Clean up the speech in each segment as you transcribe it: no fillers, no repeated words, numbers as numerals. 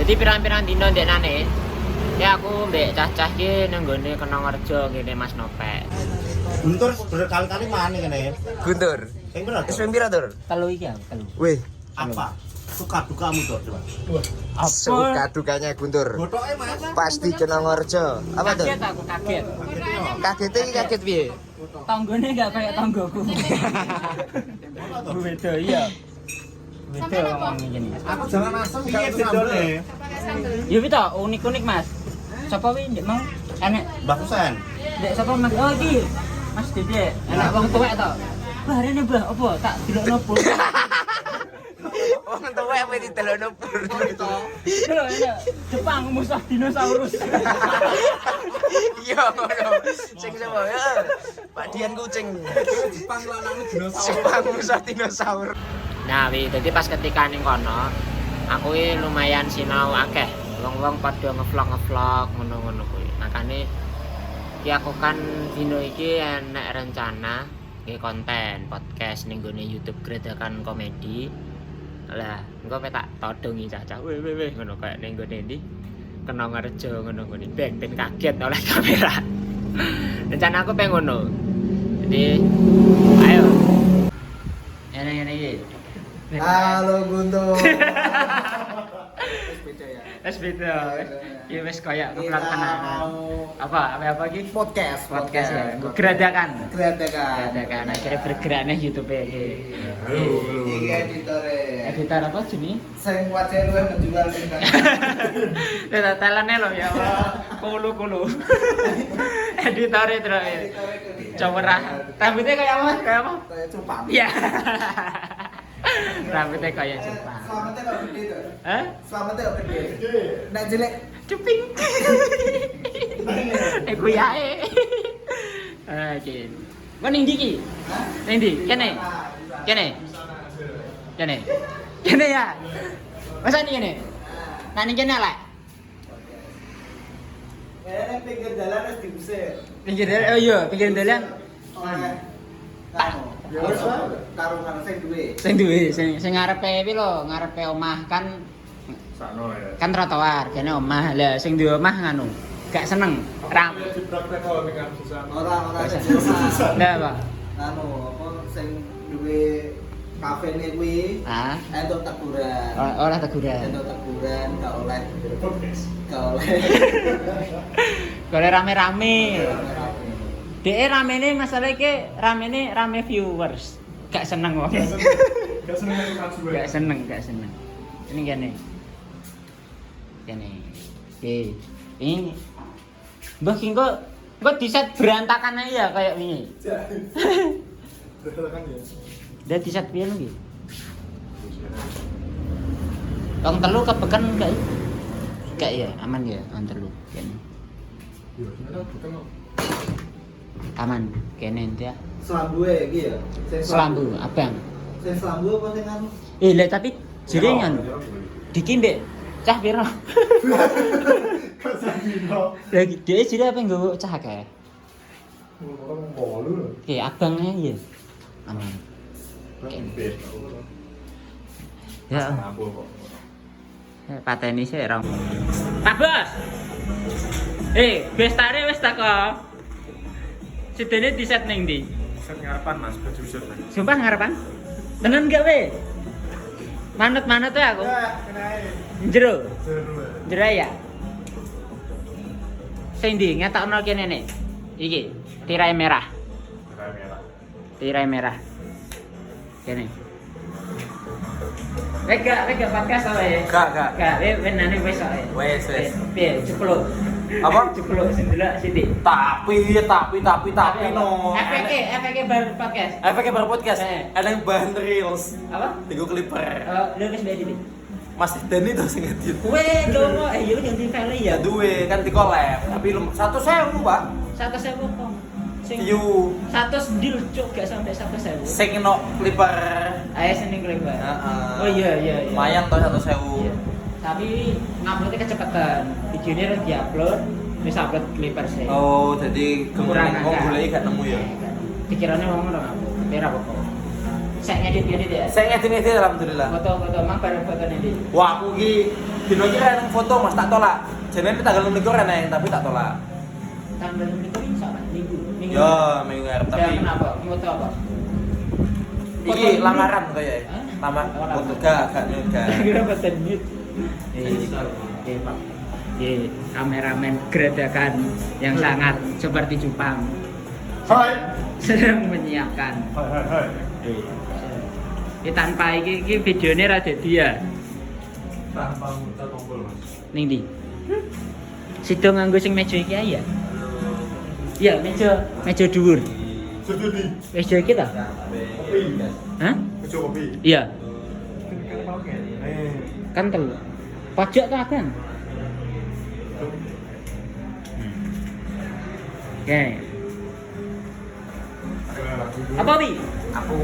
Jadi pirang-pirang dino ndeknane. Ya aku mbek cah-cah ki nang nggone Kenongerjo ngene Mas Nopek. Guntur berkali-kali mana kene? Guntur. Sing pira? Sing pira, Tur? Telu iki aku, telu. Wih, Apa? Suka dukamu Tur, coba. suka dukanya Guntur. Botoke Mas. Pasti Kenongerjo. Apa tuh? Kaget aku, kaget. Kagetnya iki kaget piye? Tanggone enggak kayak tanggoku. Beda iya. Beda ngomong ngene. Aku jangan asem gak bedone. Yo pita unik-unik Mas. Sapa wi ndek mau? Enek Mbak Kusen. ndek sapa Mas? Oh iki. Mas Dede. Enak wong tuwek to. Bah rene Bah, opo tak delokno pur. Wong tuwek apa ditelokno pur. Lho, enak. Jepang musuh dinosaurus. Iya ngono. Sing sapa ya? Pak Dian kucing. Jepang lanang dinosaurus. Jepang musuh dinosaur. Nah, jadi pas ketika ning kono, aku iki lumayan sinau akeh. Wong-wong padha ngevlog ngono-ngono kuwi. Makane iki aku kan dino iki enek rencana nggih konten podcast ning gone YouTube Gretakan Komedi. Lah, engko tak todongi cacah. Weh ngono kayak ning gone ndi? Kenongerjo ngono kuwi. Ben kaget oleh kamera. Rencana aku pengen ngono. Jadi ayo. Enak iki. Halo Guntur. Wes beda. Ya wes kayak ngevlog tenan. Apa iki? Podcast Ya. Geradakan. Geradakan. Geradakan. Akhirnya bergerak nih YouTube iki. Iki editore. Editor apa jenenge? Sing wajah luwih menjual sing kan. Talane lho ya Allah. Kulu. Editore terus. Cowerah. Rambutnya kayak apa? Kayak apa? Kayak cupang. Iya. Rambutnya kayak Jepang. Selamatnya kok gede tuh. Hah? Selamatnya kok gede. Nek jelek Cuping. Aku yae. Oke. Kok ning ndi iki? Hah? Ning ndi? Kene. Kene ya. Masa nih kene? Nah ning kene lek. Kayaknya pinggir jalan harus diusir. Pinggir dalan. Oh iya, pinggir dalan. Oleh Tak. taruhan sing duwe. Sing ngarepe iki lho, ngarepe omah kan Sakno ya. kan trotoar, kene omah. Lah sing duwe omah nganu, gak seneng. Ram. Ora Susah. Lah apa? anu apa sing duwe kafene kuwi Ah, entuk teguran. ora teguran. Entuk teguran gak oleh Podcast. gak oleh. Golek rame-rame. Rame-rame. Dek ramene masalah iki rame viewers. Gak seneng wong. Gak seneng aku Gak seneng. Ini gini. Oke. Ini Mbah ki kok diset berantakan aja ya kayak ini. Berantakan ya. Udah diset piye lho iki? Tong telu kebeken gak? Gak ya, aman ya, tong telu. Kene. Yo, bukan kok. Aman, kene ya. Selambu iki ya. Sing Selambu, abang. Sing selambu apa sing anu? Lah tapi jenengan diki ndek cah piro? Kasandino. Lah dhek jere apa nggowo cah akeh? Orang bolu lho. Oke, abangnya ya. Aman. Oke. Ya, Aku kok. pateni sik rong. Pak Bos. Bestare wis tak kok. Sidene diset ning ndi? Set ngarepan Mas, baju set. Sumpah ngarepan? Tenan gak we? Manut-manut tuh aku. Jero. Jero ya. Sing ndi ngetokno kene nek. Iki, tirai merah. Tirai merah. Kene. Wega podcast ae. Gak. Gak, wenane wis ae. Wes. Piye, ceplok. Apa? Ceplok sing delok sithik. Tapi no. Efeke bar podcast. Efeknya baru podcast. Ada yang bahan reels. Apa? Tigo clipper. Lu wis bayar dhewe. Mas Deni tuh sing ngedit. Kowe domo yo yang di file ya. Ya duwe kan di collab, tapi 1.000, Pak. 100.000 kok. Sing View 100 deal cuk gak sampai 100.000. sing no clipper. Ayo sini kleber. Heeh. Oh iya. Lumayan toh 1.000. Iya. Tapi nguploadnya kecepatan. Videonya harus diupload, wis upload kleber sih. Oh, jadi Kekurangan kemungkinan kan? golek gak nemu ya. Pikirannya ngomong dong aku. Kira apa kok? Saya ngedit ya. Saya ngedit alhamdulillah. Foto mang bareng foto nih. Wah, aku ki dino iki nang foto Mas tak tolak. Jenenge tanggal 26 neng tapi tak tolak. Tanggal 26 iso Pak? Minggu. Ya, minggu ngarep Ya, tapi kenapa? Foto apa? iki lamaran kaya. Hah? Lamar Oh, lamaran. foto gak nyuga. Kira foto nude. Oke, Pak. Kameramen geradakan yang sangat seperti Jepang Hai. sedang menyiapkan. Hai. Ini tanpa ini videonya rada dia. Tanpa muta tombol Mas. Ning ndi? Sido nganggo sing meja iki ae ya? Iya, meja dhuwur. Sudah di Meja iki ta? kopi. Hah? Kejo kopi. Iya, Eh. kan telu. Pojok ta kan? Oke. Apa Wi? Aku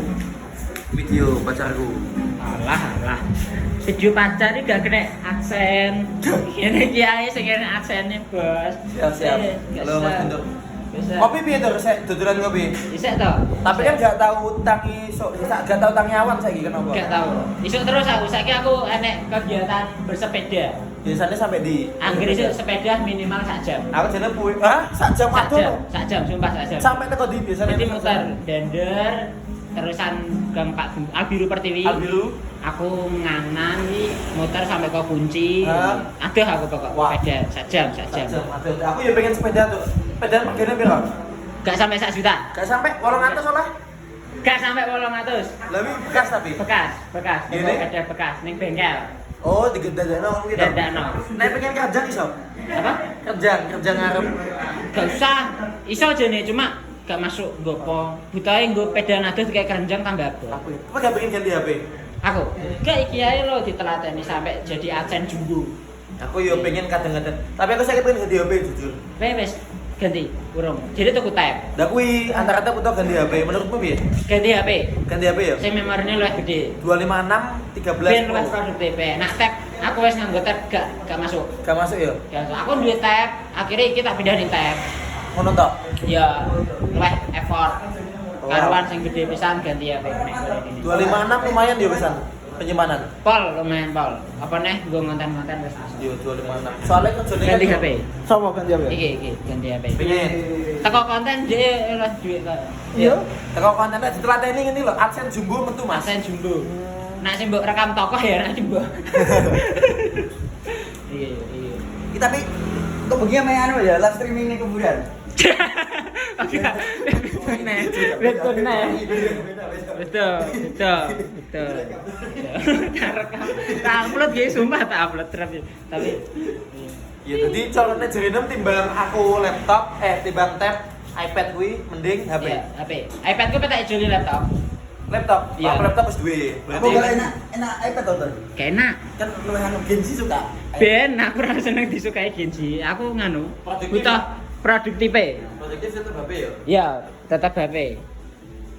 video pacarku. Alah. Video pacar iki gak kena aksen. Ini iki ae sing kena aksene, Bos. Siap. Gak Halo Mas usah. Genduk. Bisa. Kopi piye to resek duduran kopi? Bisa toh? Tapi kan gak tahu tangi gak tahu tangi awan saiki kenapa? Gak tahu. Isuk terus aku saiki aku enek kegiatan bersepeda. Biasanya sampai di Angger isuk sepeda minimal sak jam. Aku jane puing. Hah? Sak jam Sak jam, sumpah sak jam. Sampai teko di biasanya. Jadi muter Dender terusan Gang Pak Albiru Pertiwi. Albiru. Aku nganan iki muter sampai ke kunci. Hah? Aduh aku pokok Wah. sepeda sak jam. Aduh, aku ya pengen sepeda tuh. Sepeda regane piro? Gak sampai 1 juta. Gak sampai 800 oleh. Gak sampai 800. Lebih bekas tapi. Bekas. Gini? Sepeda bekas ning bengkel. Oh, digedadano ngono gitu. Dadakno. Nek pengen kerja iso. Apa? Kerja ngarep. Gak usah, iso aja nih, cuma gak masuk gopo. Butahe nggo peda nados kayak keranjang tambah abot. Aku. Apa gak pengen ganti HP? Aku, gak iki ae lho ditelateni sampai jadi adsen jumbo. Aku yo pengen kadang-kadang. Tapi aku sakit pengen ganti HP jujur. Wes ganti, urung. Jadi tuku tab. Lah kuwi antara tab utawa ganti HP menurutmu piye? Ganti HP. Ganti HP ya? Sing memorinya luwih gede. 256 13. Ben luwih produktif. Nah, tab aku wis nganggo tab gak masuk. Gak masuk ya? Gak masuk. Aku duwe tab, akhirnya iki tak pindahin tab. Ngono tok. Ya, luwih effort. Oh. Karuan sing gede pisan ganti HP. 256 lumayan ya pesan penyimpanan. Pol lumayan pol. Apa nih gue ngonten-ngonten wis masuk. Yo 256. Soalnya kerjane Ganti HP. Sopo ganti HP? Iki ganti HP. Pengen. Teko konten dia oleh duit kok. Iya. Teko kontennya ditelateni ngene lho, AdSense jumbo metu Mas. Asen jumbo. Nak sing mbok rekam tokoh ya nak jumbo. Iya. Tapi untuk begini main anu ya, live streaming ini kuburan. Betul. Tak upload guys, sumpah tak upload tapi Ya jadi calonnya jarinem timbang aku laptop, timbang tab iPad kuwi mending HP. iya, HP. iPad ku tak ijoli laptop. Laptop, Iya. aku laptop wis duwe. Aku gak enak iPad to, Ton. Kena. Kan luwih anu Genji suka. Ben aku ora seneng disukai Genji. Aku nganu. Produktif. Butuh produktif. Produktif tetep HP ya. Iya, tetap HP.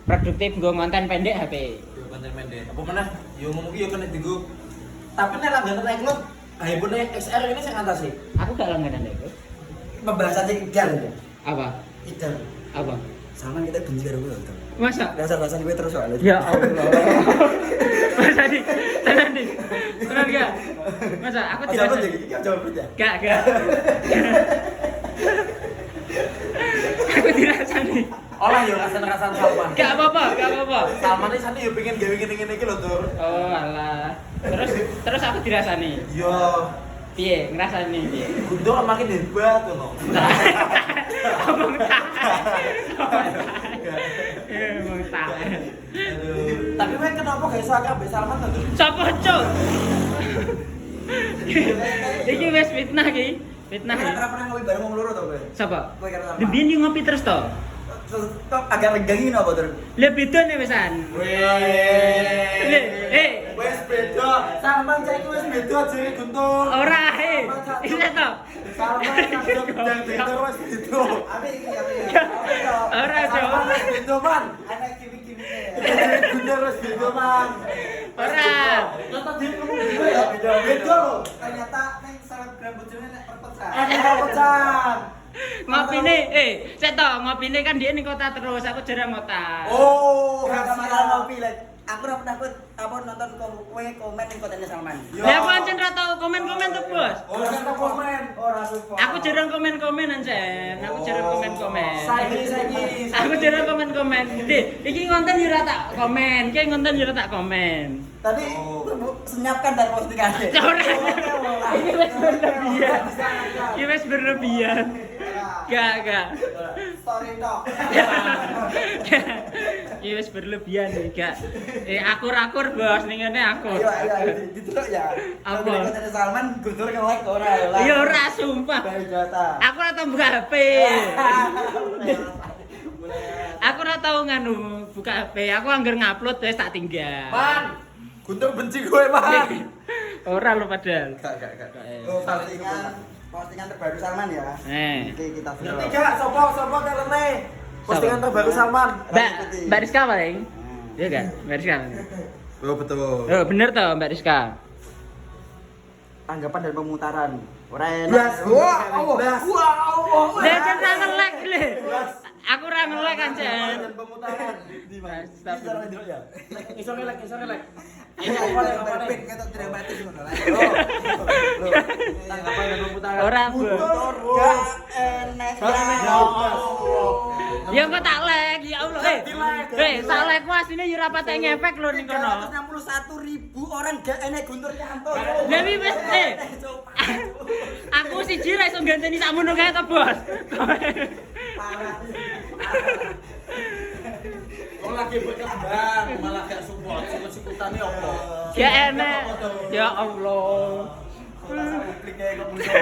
Produktif nggo konten pendek HP. Yo konten pendek. Apa meneh? Yo ngono ki yo kena dienggo. Tapi nek langganan iCloud, iPhone XR ini sing atas sih. Aku gak langganan itu. Pembahasan sing ideal ya. Apa? Ideal. Apa? Sama kita benci karo kowe, Ton. Masa? Dasar-dasar kowe terus soalnya. Ya Allah. Masa di? Tenan di? Tenan gak? Masa aku tidak Jawab iki, jawab ya. Gak. Aku dirasani. Olah yo rasan-rasan Salman. Gak apa-apa. Salman iki sane yo pengen gawe ngene-ngene iki lho, Tur. Oh alah. Terus aku dirasani. Yo Piye ngrasani piye? Guntur makin hebat ngono. Abang tak. Emang tak. Aduh. Tapi kowe kenapa gak iso akeh Salman to, Tur? Sopo cuk? Iki wis fitnah iki. Fitnah. Nah, pernah ngopi bareng wong loro to kowe? Sapa? Kowe karo sama. Debian yo ngopi terus to. Terus tok agak renggang ini apa, Ton? Lah bedane wisan. Wes beda. Salman saiki wis beda jere Guntur. Ora he. Iya to. Salman kadang gedang Guntur wis beda. Apa iki? Ora Salman to. wis beda, Man. Ana kimi-kimine. Guntur wis beda, Man. Ora. Nonton dia ngomong beda ya. Beda lho. Ternyata ning selebgram bojone nek perpecah. Ada pecahan. Ngopine sik to, ngopine kan dia ning kota terus, aku jarang kota. Oh, Gak masalah ngopi lek aku ora pernah apa nonton kowe komen ning kontennya Salman. Ya aku ancen ra tau komen-komen tuh, Bos. Ora komen. Ora suka. Aku jarang komen-komen ancen. Aku jarang komen-komen. Saiki. Aku jarang komen-komen. Iki konten yo ora tak komen, iki konten yo ora tak komen. Tadi senyapkan dari postingannya. Ora. Ini wis berlebihan. Ini wis berlebihan. Gak. Story dong. Ini wis berlebihan nih, gak. Akur-akur, Bos, ning ngene akur. Ayo, didelok ya. Apa? Kalau konten Salman Guntur nge-like ora ya. Ya ora sumpah. Dari data. Aku ora tau buka HP. Aku ora tau nganu buka HP. Aku anggar ngupload wis tak tinggal. Man. Guntur benci gue, Man. Ora lo padahal. Gak. Oh, postingan terbaru Salman ya. Oke, kita Yang delok. tiga, sopo telene. Postingan terbaru Salman. Mbak Rizka paling. Iya kan? Mbak Rizka. Oh, betul. Oh, bener toh Mbak Rizka. Tanggapan dan pemutaran. Ora enak. Blas. Wow. Lah jan ra nge-like le. Aku ra nge-like ancen. Dan pemutaran. Di mana? Stop. Bisa ora delok ya. Iso ngelek. Ini apa nih? Kita dramatis ngono lah. Tanggapan dan pemutaran. Ora, Bu. Gak enak. Ya kok tak like, ya Allah. Sak like-mu asline yo ora patek ngefek lho ning kono. 361.000 orang gak enak Guntur nyantor. Lah wis aku siji ra iso ganteni sakmono kae to, Bos. Parah. Wong lagi berkembang, malah gak support. Sikut-sikutane opo? Ya enak. Ya Allah. Publik kayak kok musuh.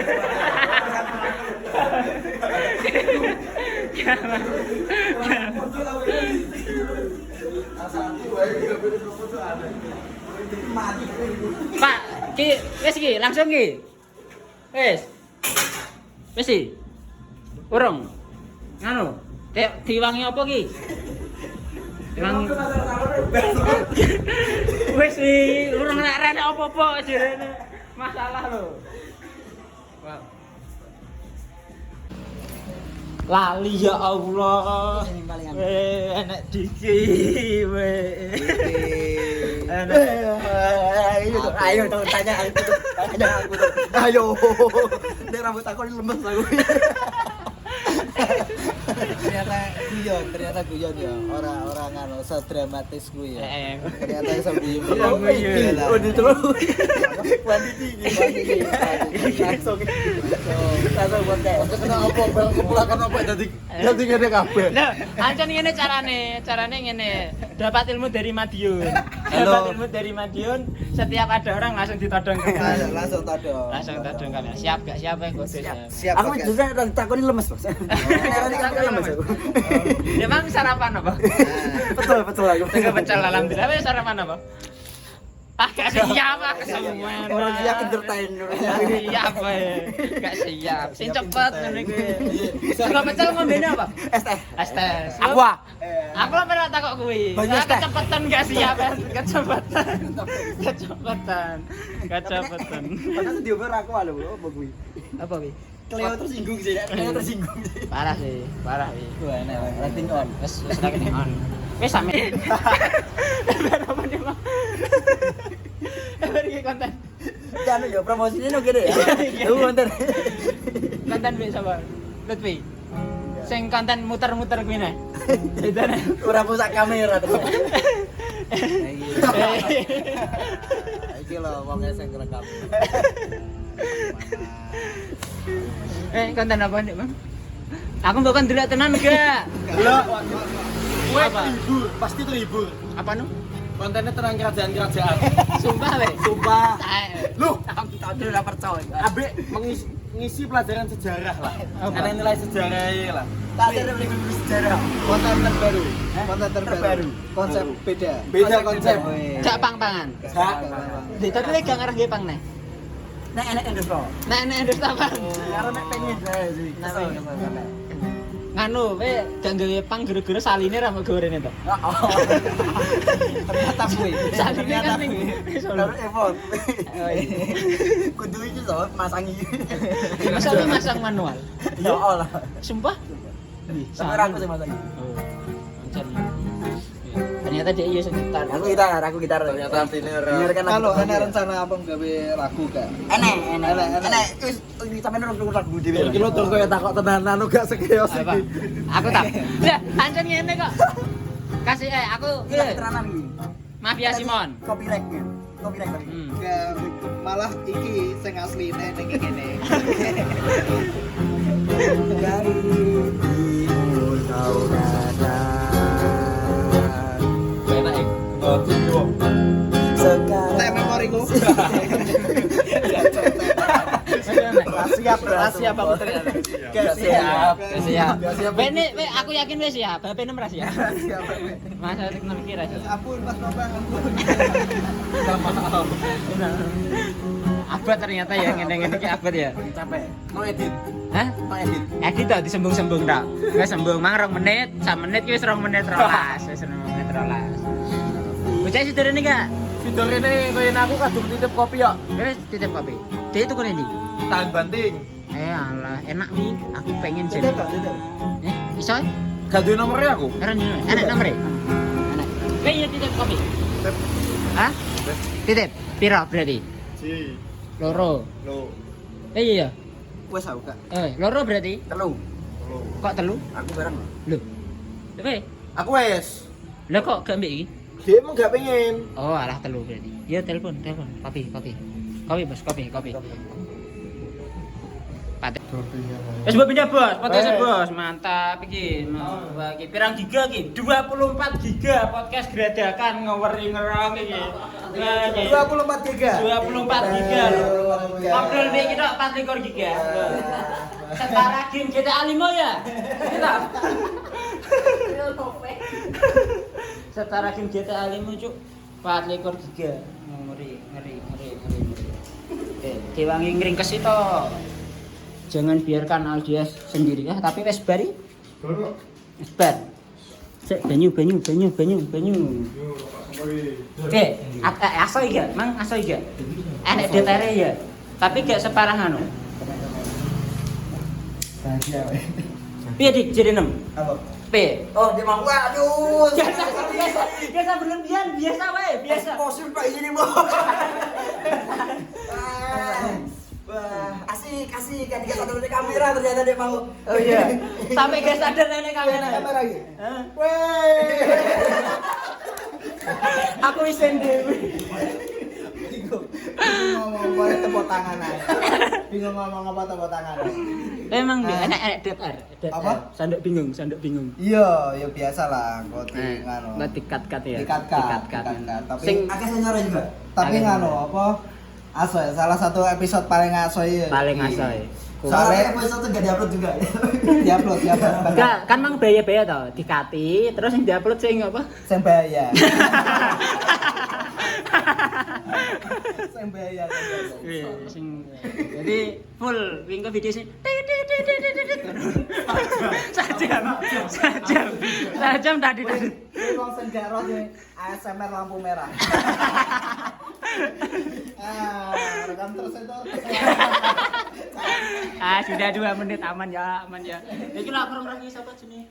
Mati. Pak, ki wis iki, langsung ki. Wis. Wis iki. Urung. Nganu, diwangi apa ki? Diwangi. Wis iki, urung rene apa-apa jerene. Masalah lho. Wah. Lali ya Allah. Ini paling anu. Enak diki weh. Ayo dong tanya aku. Ayo. Nek rambut aku ini lemes aku. ternyata guyon ya. Orang anu sedramatis kuwi ya. Ternyata iso guyon. Oh, diterus. Kuantiti iki. Langsung buat kayak. Kena apa? Kepulakan apa dadi ngene kabeh. Nah, ancen ngene carane ngene. Dapat ilmu dari Madiun. Halo. Dapat ilmu dari Madiun, setiap ada orang langsung ditodong ke kamera. Langsung todong. Langsung todong kamera. Siap gak? Siap ya, Kode. Siap. Aku juga takoni lemes, Bos. Ini kan lemes aku. Emang sarapan apa? Betul aku. Tengah pecel alhamdulillah. Wes sarapan apa? Gak siap aku semua. Orang siap entertain. Siap wae. Gak siap. Sing cepet ngene kuwi. Tengah pecel ngombene apa? Es teh. Es teh. Aqua. Aku lah pernah takut kuwi. Banyak teh. Kecepatan gak siap, kecepatan. Kecepatan. Padahal dioper aku lho, apa kuwi? Apa kuwi? Cleo tersinggung sih, Cleo tersinggung sih. Parah sih. Wah, enak, rating on. Wes lagi on. Wes same. Apa nih, Bang? Beri konten. Kan ya promosinya no gede ya. Lu konten. Konten wis apa? Lutfi. Sing konten muter-muter kuwi nah. Ceritane. Ora rusak kamera terus. Iki lho wong sing rekam. Konten apa nih, Bang? Aku bukan dulu tenan gak? Delok. Kowe Apa? terhibur, pasti terhibur. Apa nu? Kontennya terang kerajaan-kerajaan. Sumpah weh. Sumpah. Lu, aku tak ora percaya. Abe ngisi pelajaran sejarah lah. Apa? Karena nilai sejarahnya lah. Tak ada beli guru sejarah. Konten terbaru. Konten terbaru. Konsep beda. Beda konsep. Gak pang-pangan. Gak. Tapi lek gak ngarah ge pang nih. Nek enek endorse. Nek endus apa? Karo nek pengen bae sih. Kesel. Nganu, we gak gawe pang gara-gara saline ra mau gorene to. Ternyata kuwi. Saline kan ning Baru effort. Oh, iya. Kudu iki so masangi. Masa lu masang manual? Ya Allah. Sumpah? Tapi aku sih masangi. Oh. Ancen. Ternyata dia iya sing gitar. Aku gitar. Ternyata artinya Dengarkan kalau ana rencana apa gawe lagu gak? Enek. Wis sampeyan nurut lagu dhewe. Iki lho tol koyo takok tenanan gak sekeos Apa? iki. Aku tak. Lah, pancen ngene kok. Kasih aku Tenanan iki. Mafia Simon. Copyright tadi. Ya, malah iki sing asli ning kene. Dari timur kau datang. Enak iki. Sekarang tak memoriku. Siap aku ternyata. Siap. Bene aku yakin wis siap. HP 6 ra siap. Siap. Masa teknologi ra siap. Ampun Mas Bambang. Abot ternyata ya ngene-ngene iki abot ya. Capek. Mau edit. Hah? Mau edit. Edit to disembung-sembung tok. Wis sembung mang 2 menit, 1 menit ki wis 2 menit 12. Wis 2 menit 12. Bocah situ rene gak? Video ini koyo aku kadung titip kopi ya. Wis titip kopi. Dia itu kene ndi? Tahan banting. Alah, enak nih. Aku pengen jadi. Iso? Gak duwe nomornya aku. Enak nomornya? Enak. Pengen titip kopi. Hah? Titip. Piro berarti? Si. Loro. Lo. Iya. Wes aku gak. Loro berarti? Telu. Kok telu? Aku bareng. Loh. Tapi, Aku wes. lah kok gak ambek iki? Dia emang gak pengen. Oh, alah telu berarti. Ya telepon. Kopi. Kopi, Bos, kopi. Patek. Wes mbok pindah, Bos. Podcast Bos. Mantap iki. Wah, iki pirang giga iki? 24 giga podcast gradakan ngeweri-ngerong iki. Wah, iki. 24 giga. 24 giga lho. Ngobrol iki tok 24 giga. Setara game GTA 5 ya? Kita. Setara game GTA 5 cuk 24 giga. Ngeri. Diwangi ngringkes itu. Jangan biarkan Aldias sendiri ya, tapi wes bari. Wes bar. Sik banyu. Aso iki, Mang, aso iki. Enek detere ya. Tapi gak separah anu. Bahagia wae. Piye Dik, jadi 6? Apa? P. Oh, dia mau aduh. Biasa berlebihan, biasa wae, biasa. Eksposur Pak ini mau. Wah, asik kan dia sadar dari kamera ternyata dia mau. Oh iya. Sampai gak sadar nenek kamera. Kamera lagi. Hah? Weh. Aku isen dhewe. Ngomong boleh tepuk tangan aja. Bingung ngomong apa tepuk tangan. Emang enak DTR. Apa? Sandok bingung. Iya, ya biasa lah. Kok ngano. Buat dikat-kat ya. Dikat-kat. Tapi Sing akeh sensor juga. Tapi Akeh ngano sensor. apa? Asoy, salah satu episode paling asoy. Paling asoy. Soalnya episode itu gak diupload juga. diupload. Enggak, kan mang bahaya-bahaya toh, dikati, terus yang diupload sing apa? Sing bahaya. Sing bahaya. Jadi full wing ke video sing sajam tadi. Ini wong sing gak roh nih ASMR lampu merah. Rekam terus itu. Sudah 2 menit aman ya. Iki lak orang-orang iki sapa jenenge?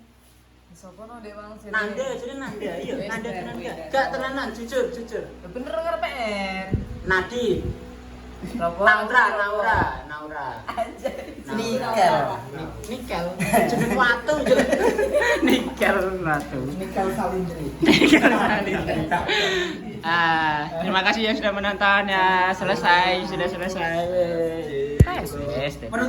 Sapa no dek wong sini? Nanda, jenenge Nanda. Iya, Nanda tenan gak? Gak tenanan, jujur. Bener ngarepe en. Nadi. Sapa? Naura. Nikel. Jeneng watu. Nikel watu. Nikel Salindri. Terima kasih yang sudah menonton ya. Sudah selesai.